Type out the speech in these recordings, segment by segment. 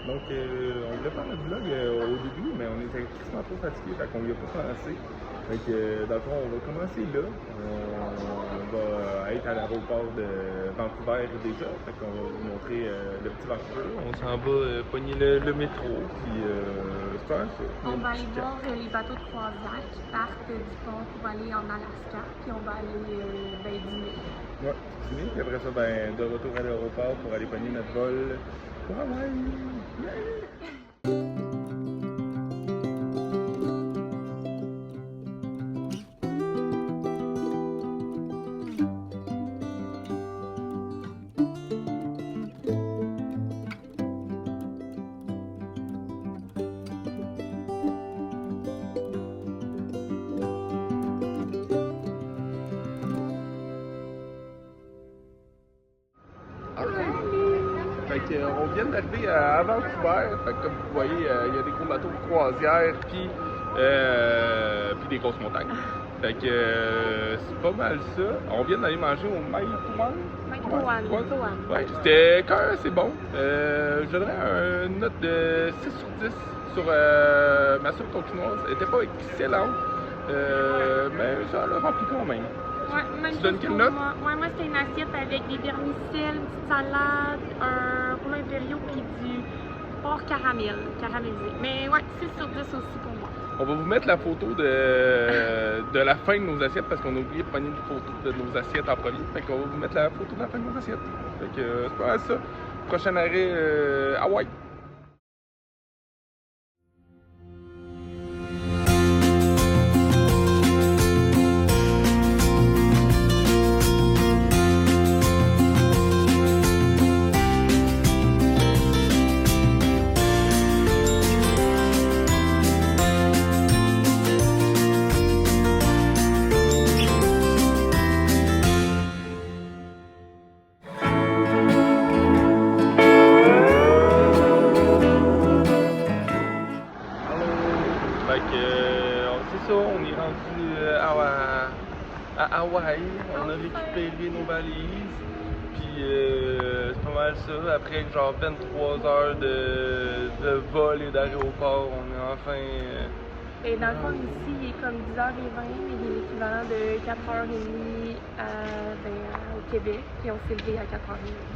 Donc, on voulait faire notre vlog au début, mais on était extrêmement trop fatigués, fait qu'on lui a pas pensé. Fait que, dans le fond, on va commencer là. On va être à l'aéroport de Vancouver déjà, fait qu'on va vous montrer le petit Vancouver. On s'en va pogner le métro, puis c'est pas ça. On va aller voir les bateaux de croisière qui partent du pont pour aller en Alaska, puis on va aller dîner. Ouais, dîner, puis après ça, de retour à l'aéroport pour aller pogner notre vol pour Hawaï. Yeah! Fait que, on vient d'arriver à Vancouver. Fait que, comme vous voyez, il y a des gros bateaux de croisière puis des grosses montagnes. Fait que c'est pas mal ça. On vient d'aller manger au Maïtouan. Ouais, c'était quand même assez bon. Je donnerais une note de 6 sur 10 sur ma soupe tonkinoise. Elle était pas excellente, mais ça l'a rempli quand même. Ouais, même tu donnes quelle note? Moi, c'était une assiette avec des vermicelles, une petite salade, un rouleau impériaux puis du porc caramélisé. Mais ouais, 6 sur 10 aussi pour moi. On va vous mettre la photo de la fin de nos assiettes parce qu'on a oublié de prendre une photo de nos assiettes en premier. Fait qu'on va vous mettre la photo de la fin de nos assiettes. Fait que c'est pas mal ça. Prochain arrêt, Hawaï. C'est ça, on est rendu à Hawaï, on a récupéré nos valises, puis c'est pas mal ça. Après genre 23 heures de vol et d'aéroport, on est enfin... Et dans le fond, ici, il est comme 10h20, mais il est l'équivalent de 4h30 au Québec, puis on s'est levé à 4h30.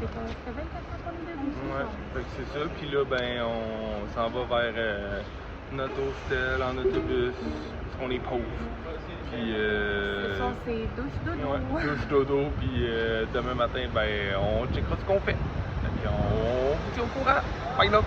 Fait qu'on se réveille 4h qu'on est debout. Ouais, fait que c'est ça. Puis là, on s'en va vers notre hostel en autobus, parce qu'on est pauvres. Puis Ce soir, c'est douche dodo. Ouais, douche dodo, puis demain matin, on checkera ce qu'on fait. Fait qu'on vous tient au courant. Bye là!